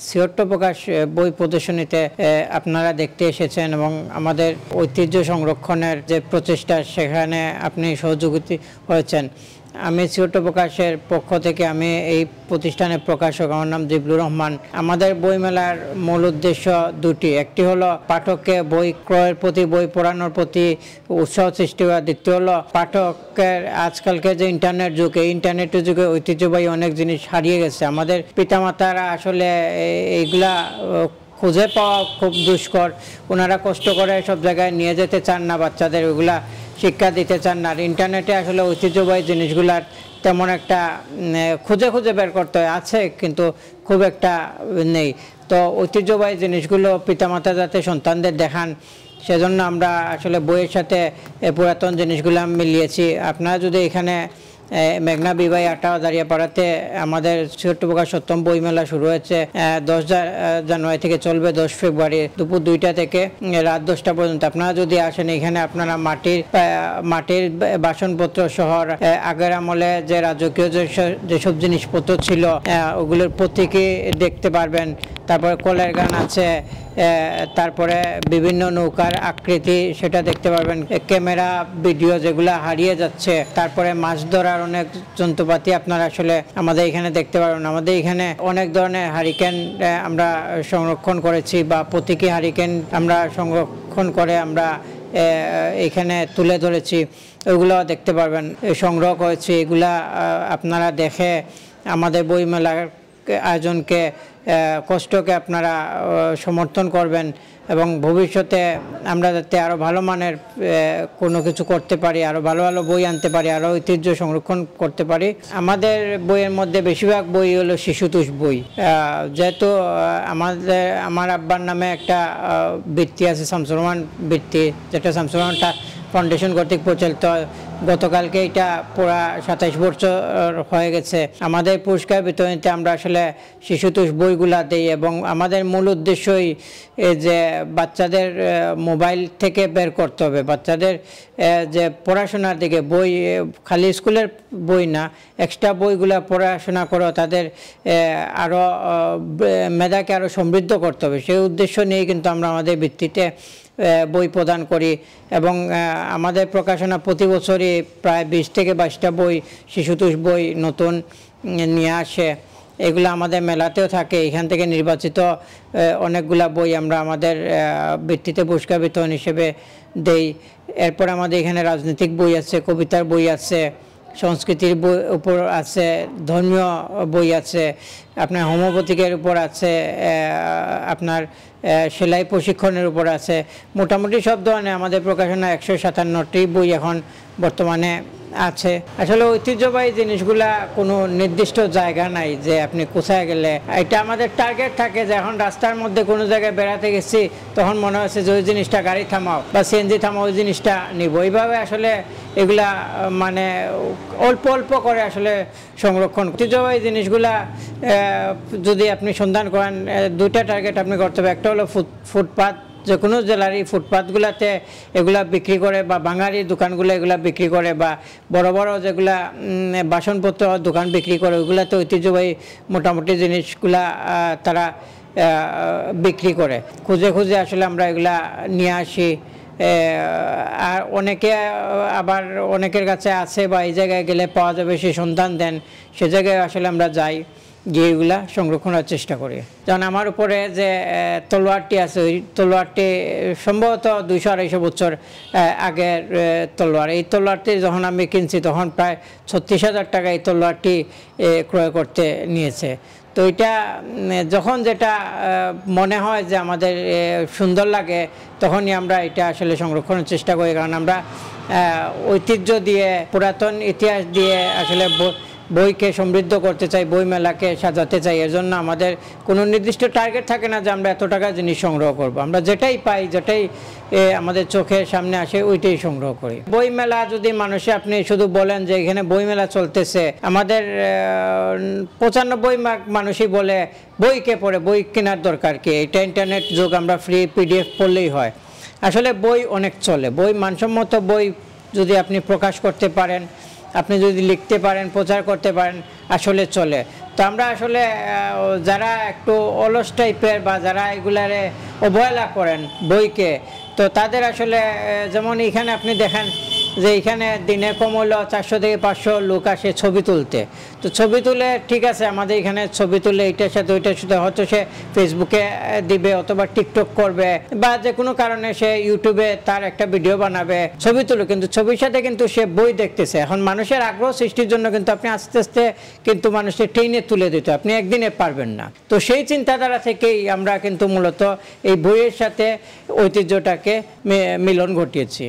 সিয়ট্ট প্রকাশ বই প্রদর্শনীতে আপনারা দেখতে এসেছেন এবং আমাদের ঐতিহ্য সংরক্ষণের যে প্রচেষ্টা সেখানে আপনি সহযোগী হয়েছেন। আমি সিয়ট্ট প্রকাশের পক্ষ থেকে আমি এই প্রতিষ্ঠানের প্রকাশক, আমার নাম জিবলুর রহমান। আমাদের বইমেলার মূল উদ্দেশ্য দুটি, একটি হলো পাঠককে বই ক্রয়ের প্রতি, বই পড়ানোর প্রতি উৎসাহ সৃষ্টি করা, দ্বিতীয় হলো পাঠকের আজকালকে যে ইন্টারনেট যুগ, এই ইন্টারনেটের যুগে ঐতিহ্যবাহী অনেক জিনিস হারিয়ে গেছে। আমাদের পিতামাতারা আসলে এইগুলা খুঁজে পাওয়া খুব দুষ্কর, ওনারা কষ্ট করে সব জায়গায় নিয়ে যেতে চান না, বাচ্চাদের ওইগুলা শিক্ষা দিতে চান না। আর ইন্টারনেটে আসলে ঐতিহ্যবাহী জিনিসগুলার তেমন একটা খুঁজে খুঁজে বের করতে আছে, কিন্তু খুব একটা নেই। তো ঐতিহ্যবাহী জিনিসগুলো পিতামাতা যাতে সন্তানদের দেখান, সেজন্য আমরা আসলে বইয়ের সাথে পুরাতন জিনিসগুলো মিলিয়েছি। আপনারা যদি এখানে মেঘনা বিবাহী আটা দাঁড়িয়াপাড়াতে আমাদের সিয়ট্ট প্রকাশ সপ্তম বইমেলা শুরু হয়েছে 10 জানুয়ারি থেকে, চলবে 10 ফেব্রুয়ারি দুপুর 2টা থেকে রাত 10টা পর্যন্ত। আপনারা যদি আসেন এখানে আপনারা মাটির বাসনপত্র শহর, আগের আমলে যে রাজকীয় যেসব জিনিসপত্র ছিল ওগুলোর প্রতীকী দেখতে পারবেন। তারপরে কলের গান আছে, তারপরে বিভিন্ন নৌকার আকৃতি সেটা দেখতে পারবেন, ক্যামেরা ভিডিও যেগুলো হারিয়ে যাচ্ছে, তারপরে মাছ ধরার অনেক যন্ত্রপাতি আপনারা আসলে আমাদের এখানে দেখতে পারবেন। আমাদের এখানে অনেক ধরনের হারিকেন আমরা সংরক্ষণ করেছি, বা প্রতীকী হারিকেন আমরা সংরক্ষণ করে আমরা এখানে তুলে ধরেছি, ওইগুলো দেখতে পারবেন, সংগ্রহ করেছি। এগুলা আপনারা দেখে আমাদের বইমেলার আয়োজনকে, কষ্টকে আপনারা সমর্থন করবেন এবং ভবিষ্যতে আমরা যাতে আরও ভালো মানের কোনো কিছু করতে পারি, আরও ভালো ভালো বই আনতে পারি, আরও ঐতিহ্য সংরক্ষণ করতে পারি। আমাদের বইয়ের মধ্যে বেশিরভাগ বই হলো শিশুতোষ বই। যেহেতু আমার আব্বার নামে একটা বৃত্তি আছে, শামসুর রহমান বৃত্তি, যেটা শামসুর রহমান ফাউন্ডেশন কর্তৃক পরিচালিত। গতকালকে এটা পুরা 27 বছর হয়ে গেছে। আমাদের পুরস্কার বিতরণীতে আমরা আসলে শিশুতোষ বইগুলা দিই, এবং আমাদের মূল উদ্দেশ্যই যে বাচ্চাদের মোবাইল থেকে বের করতে হবে, বাচ্চাদের যে পড়াশোনার দিকে বই, খালি স্কুলের বই না, এক্সট্রা বইগুলা পড়াশোনা করে তাদের আরও মেধাকে আরও সমৃদ্ধ করতে হবে। সেই উদ্দেশ্য নিয়েই কিন্তু আমরা আমাদের ভিত্তিতে বই প্রদান করি, এবং আমাদের প্রকাশনা প্রতি বছরই প্রায় 20 থেকে 22টা বই, শিশুতোষ বই নতুন নিয়ে আসে। এগুলো আমাদের মেলাতেও থাকে। এখান থেকে নির্বাচিত অনেকগুলা বই আমরা আমাদের ভিত্তিতে পুরস্কার বিতরণ হিসেবে দেই। এরপর আমাদের এখানে রাজনৈতিক বই আছে, কবিতার বই আছে, সংস্কৃতির বই উপর আছে, ধর্মীয় বই আছে, আপনার হোমিওপ্যাথিকের উপর আছে, আপনার সেলাই প্রশিক্ষণের উপর আছে। মোটামুটি সব ধরনের আমাদের প্রকাশনা 157টি বই এখন বর্তমানে আছে। আসলে ঐতিহ্যবাহী জিনিসগুলা কোনো নির্দিষ্ট জায়গা নাই যে আপনি কোথায় গেলে, এটা আমাদের টার্গেট থাকে যে এখন রাস্তার মধ্যে কোনো জায়গায় বেড়াতে গেছি, তখন মনে হচ্ছে যে ওই জিনিসটা গাড়ি থামাও বা সিএনজি থামাও, ওই জিনিসটা নিব। এইভাবে আসলে এগুলা মানে অল্প অল্প করে আসলে সংরক্ষণ। ঐতিহ্যবাহী জিনিসগুলা যদি আপনি সন্ধান করেন, 2টা টার্গেট আপনি করতে হবে। একটা হলো ফুটপাত, যে কোনো জেলারই ফুটপাথগুলাতে এগুলা বিক্রি করে, বা বাঙালি দোকানগুলো এগুলা বিক্রি করে, বা বড় বড় যেগুলা বাসনপত্র দোকান বিক্রি করে, ওইগুলাতে ঐতিহ্যবাহী মোটামুটি জিনিসগুলা তারা বিক্রি করে। খুঁজে খুঁজে আসলে আমরা এগুলা নিয়ে আসি। আর আবার অনেকের কাছে আছে বা এই জায়গায় গেলে পাওয়া যাবে, সেই সন্ধান দেন, সে জায়গায় আসলে আমরা যাই, গিয়ে এগুলা সংরক্ষণের চেষ্টা করি। যেমন আমার উপরে যে তলোয়ারটি আছে, ওই তলোয়ারটি সম্ভবত 200-250 বছর আগের তলোয়ার। এই তলোয়ারটি যখন আমি কিনছি তখন প্রায় 36,000 টাকা এই তলোয়ারটি ক্রয় করতে নিয়েছে। তো এটা যখন যেটা মনে হয় যে আমাদের সুন্দর লাগে, তখনই আমরা এটা আসলে সংরক্ষণের চেষ্টা করি, কারণ আমরা ঐতিহ্য দিয়ে, পুরাতন ইতিহাস দিয়ে আসলে বইকে সমৃদ্ধ করতে চাই, বই মেলাকে সাজাতে চাই। এর জন্য আমাদের কোনো নির্দিষ্ট টার্গেট থাকে না যে আমরা এত টাকা জিনিস সংগ্রহ করব। আমরা যেটাই পাই, যেটাই আমাদের চোখের সামনে আসে, ওইটাই সংগ্রহ করি। বই মেলা যদি মানুষে আপনি শুধু বলেন যে এখানে বই মেলা চলতেছে, আমাদের 95% মানুষই বলে বই কে পড়ে, বই কেনার দরকার কি, এটা ইন্টারনেট যুগ, আমরা ফ্রি PDF পড়লেই হয়। আসলে বই অনেক চলে, বই মানসম্মত বই যদি আপনি প্রকাশ করতে পারেন, আপনি যদি লিখতে পারেন, প্রচার করতে পারেন, আসলে চলে। তো আমরা আসলে যারা একটু অলস টাইপের বা যারা এগুলারে অবহেলা করেন বইকে, তো তাদের আসলে যেমন এখানে আপনি দেখেন যে এখানে দিনে কম হলো 400 থেকে 500 লোক আসে ছবি তুলতে। তো ছবি তুলে ঠিক আছে, আমাদের এখানে ছবি তুলে এইটার সাথে ওইটার সাথে হয়তো সে ফেসবুকে দিবে অথবা টিকটক করবে বা যে কোনো কারণে সে ইউটিউবে তার একটা ভিডিও বানাবে, ছবি তুলে, কিন্তু ছবির সাথে কিন্তু সে বই দেখতেছে। এখন মানুষের আগ্রহ সৃষ্টির জন্য কিন্তু আপনি আস্তে আস্তে কিন্তু মানুষের ট্রেনে তুলে দিতে, আপনি একদিনে পারবেন না। তো সেই চিন্তাধারা থেকেই আমরা কিন্তু মূলত এই বইয়ের সাথে ঐতিহ্যটাকে মিলন ঘটিয়েছি।